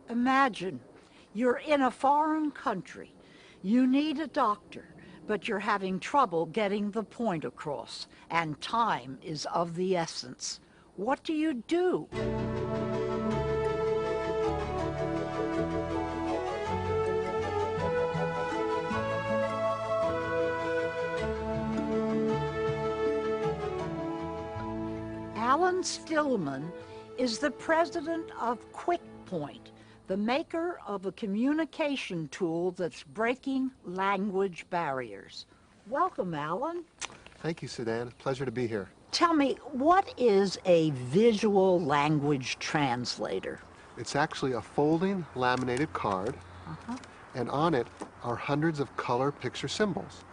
Imagine you're in a foreign country. You need a doctor, but you're having trouble getting the point across, and time is of the essence. What do you do? Alan Stillman is the president of Kwikpoint, the maker of a communication tool that's breaking language barriers. Welcome, Alan. Thank you, Sudan. Pleasure to be here. Tell me, what is a visual language translator? It's actually a folding laminated card, and on it are hundreds of color picture symbols.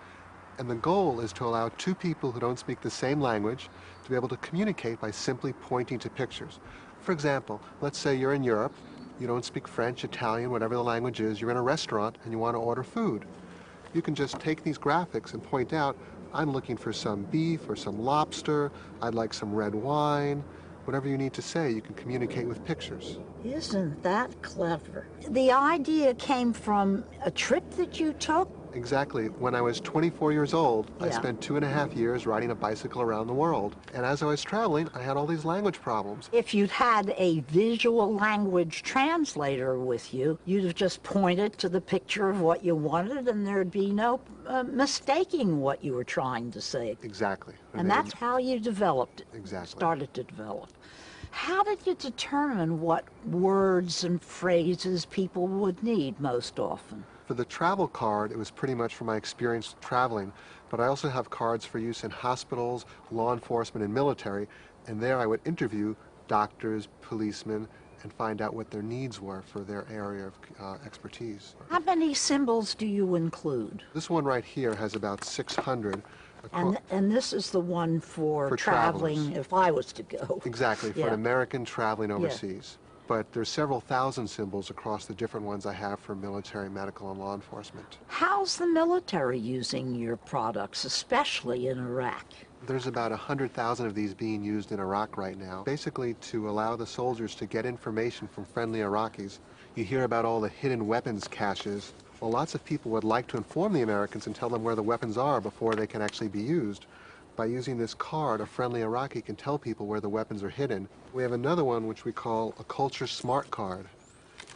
And the goal is to allow two people who don't speak the same language to be able to communicate by simply pointing to pictures. For example, let's say you're in Europe, you don't speak French, Italian, whatever the language is, you're in a restaurant and you want to order food. You can just take these graphics and point out, I'm looking for some beef or some lobster, I'd like some red wine. Whatever you need to say, you can communicate with pictures. Isn't that clever? The idea came from a trip that you took? Exactly. When I was 24 years old, I spent 2.5 years riding a bicycle around the world. And as I was traveling, I had all these language problems. If you'd had a visual language translator with you, you'd have just pointed to the picture of what you wanted and there'd be no mistaking what you were trying to say. Exactly. And that's how you developed it. Exactly. Started to develop. How did you determine what words and phrases people would need most often? For the travel card, it was pretty much from my experience traveling, but I also have cards for use in hospitals, law enforcement, and military, and there I would interview doctors, policemen, and find out what their needs were for their area of expertise. How many symbols do you include? This one right here has about 600. And this is the one for traveling, travelers. if I was to go. Exactly, for an American traveling overseas. Yeah. But there's several thousand symbols across the different ones I have for military, medical, and law enforcement. How's the military using your products, especially in Iraq? There's about 100,000 of these being used in Iraq right now, basically to allow the soldiers to get information from friendly Iraqis. You hear about all the hidden weapons caches. Well, lots of people would like to inform the Americans and tell them where the weapons are before they can actually be used. By using this card, a friendly Iraqi can tell people where the weapons are hidden. We have another one which we call a Culture Smart card.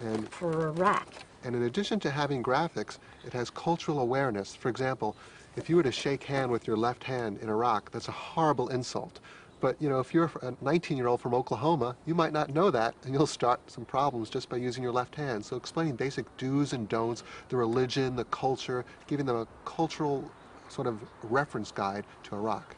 And for Iraq. And in addition to having graphics, it has cultural awareness. For example, if you were to shake hand with your left hand in Iraq, that's a horrible insult. But, you know, if you're a 19-year-old from Oklahoma, you might not know that, and you'll start some problems just by using your left hand. So explaining basic do's and don'ts, the religion, the culture, giving them a cultural sort of reference guide to Iraq.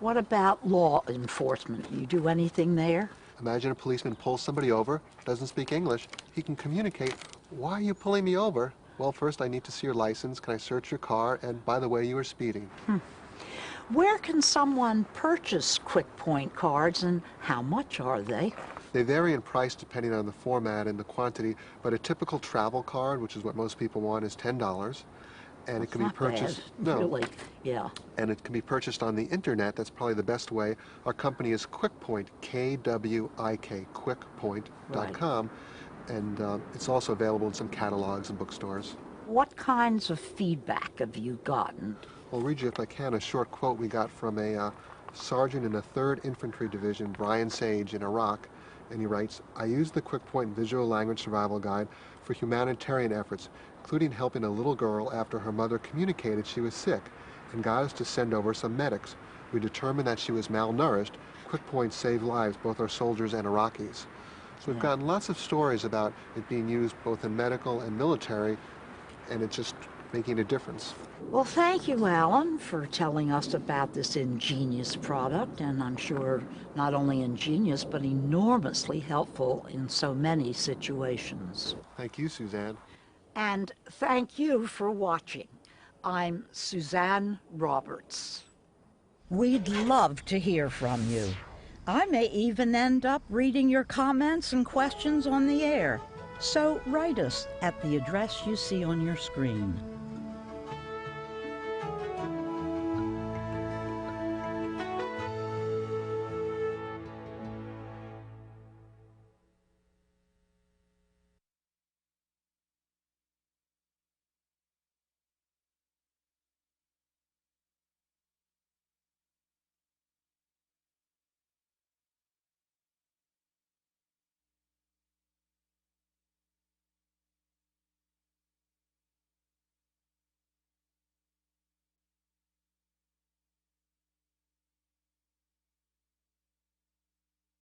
What about law enforcement? You do anything there? Imagine a policeman pulls somebody over, doesn't speak English. He can communicate, why are you pulling me over? Well, first I need to see your license. Can I search your car? And by the way, you were speeding. Where can someone purchase Kwikpoint cards and how much are they? They vary in price depending on the format and the quantity, but a typical travel card, which is what most people want, is $10. And it can be purchased. Really? Yeah. And it can be purchased on the internet. That's probably the best way. Our company is Kwikpoint, Kwik, Kwikpoint.com, and it's also available in some catalogs and bookstores. What kinds of feedback have you gotten? I'll read you, if I can, a short quote we got from a sergeant in the 3rd Infantry Division, Brian Sage, in Iraq. And he writes, I used the Kwikpoint Visual Language Survival Guide for humanitarian efforts, including helping a little girl after her mother communicated she was sick and got us to send over some medics. We determined that she was malnourished. Kwikpoint saved lives, both our soldiers and Iraqis. So we've gotten lots of stories about it being used both in medical and military, and it's just making a difference. Well, thank you, Alan, for telling us about this ingenious product, and I'm sure not only ingenious, but enormously helpful in so many situations. Thank you, Suzanne. And thank you for watching. I'm Suzanne Roberts. We'd love to hear from you. I may even end up reading your comments and questions on the air. So write us at the address you see on your screen.